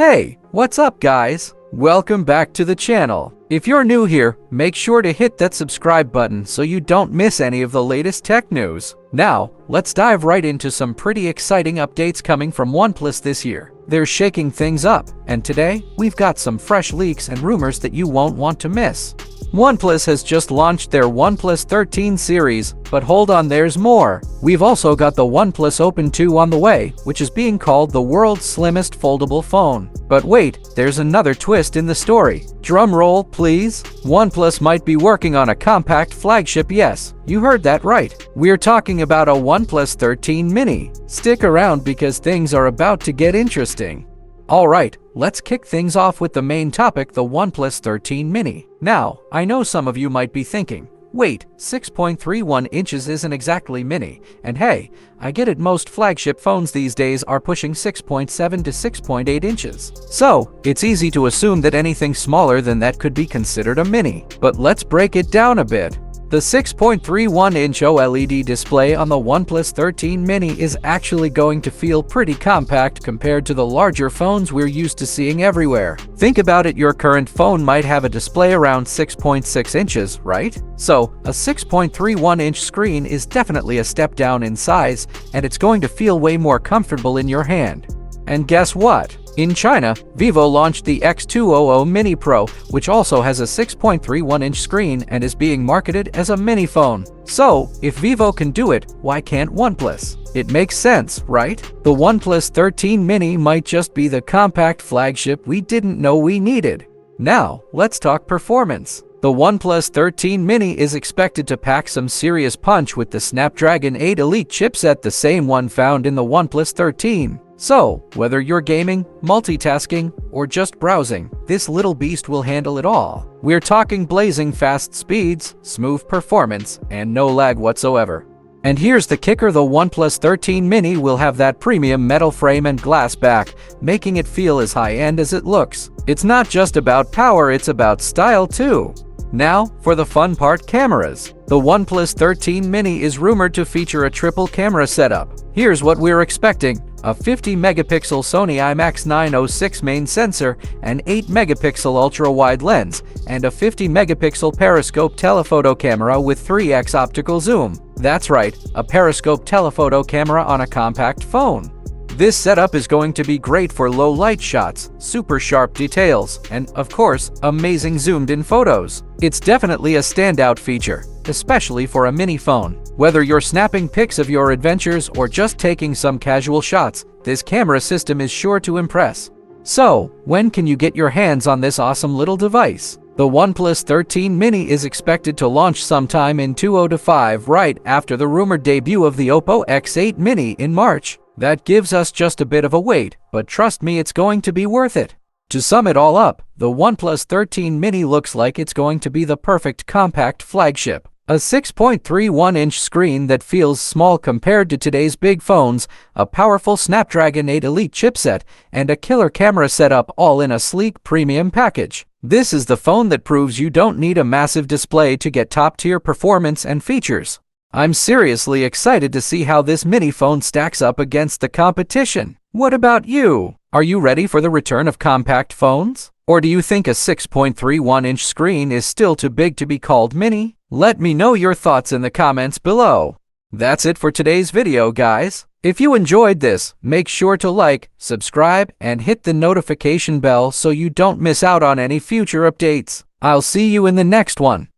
Hey, what's up guys? Welcome back to the channel. If you're new here, make sure to hit that subscribe button so you don't miss any of the latest tech news. Now, let's dive right into some pretty exciting updates coming from OnePlus this year. They're shaking things up, and today, we've got some fresh leaks and rumors that you won't want to miss. OnePlus has just launched their OnePlus 13 series, but hold on, there's more. We've also got the OnePlus Open 2 on the way, which is being called the world's slimmest foldable phone. But wait, there's another twist in the story. Drum roll, please. OnePlus might be working on a compact flagship. Yes, you heard that right. We're talking about a OnePlus 13 mini. Stick around because things are about to get interesting. Alright, let's kick things off with the main topic, the OnePlus 13 mini. Now, I know some of you might be thinking, wait, 6.31 inches isn't exactly mini, and hey, I get it, most flagship phones these days are pushing 6.7 to 6.8 inches. So, it's easy to assume that anything smaller than that could be considered a mini. But let's break it down a bit. The 6.31-inch OLED display on the OnePlus 13 mini is actually going to feel pretty compact compared to the larger phones we're used to seeing everywhere. Think about it, your current phone might have a display around 6.6 inches, right? So, a 6.31-inch screen is definitely a step down in size, and it's going to feel way more comfortable in your hand. And guess what? In China, Vivo launched the X200 Mini Pro, which also has a 6.31-inch screen and is being marketed as a mini phone. So, if Vivo can do it, why can't OnePlus? It makes sense, right? The OnePlus 13 mini might just be the compact flagship we didn't know we needed. Now, let's talk performance. The OnePlus 13 mini is expected to pack some serious punch with the Snapdragon 8 Elite chipset, the same one found in the OnePlus 13. So, whether you're gaming, multitasking, or just browsing, this little beast will handle it all. We're talking blazing fast speeds, smooth performance, and no lag whatsoever. And here's the kicker, the OnePlus 13 mini will have that premium metal frame and glass back, making it feel as high-end as it looks. It's not just about power, it's about style too. Now, for the fun part, cameras. The OnePlus 13 mini is rumored to feature a triple camera setup. Here's what we're expecting: a 50-megapixel Sony IMX906 main sensor, an 8-megapixel ultra-wide lens, and a 50-megapixel periscope telephoto camera with 3x optical zoom. That's right, a periscope telephoto camera on a compact phone. This setup is going to be great for low-light shots, super sharp details, and, of course, amazing zoomed-in photos. It's definitely a standout feature, especially for a mini phone. Whether you're snapping pics of your adventures or just taking some casual shots, this camera system is sure to impress. So, when can you get your hands on this awesome little device? The OnePlus 13 mini is expected to launch sometime in 2025, right after the rumored debut of the Oppo X8 mini in March. That gives us just a bit of a wait, but trust me, it's going to be worth it. To sum it all up, the OnePlus 13 mini looks like it's going to be the perfect compact flagship. A 6.31-inch screen that feels small compared to today's big phones, a powerful Snapdragon 8 Elite chipset, and a killer camera setup, all in a sleek premium package. This is the phone that proves you don't need a massive display to get top-tier performance and features. I'm seriously excited to see how this mini phone stacks up against the competition. What about you? Are you ready for the return of compact phones? Or do you think a 6.31-inch screen is still too big to be called mini? Let me know your thoughts in the comments below. That's it for today's video, guys. If you enjoyed this, make sure to like, subscribe, and hit the notification bell so you don't miss out on any future updates. I'll see you in the next one.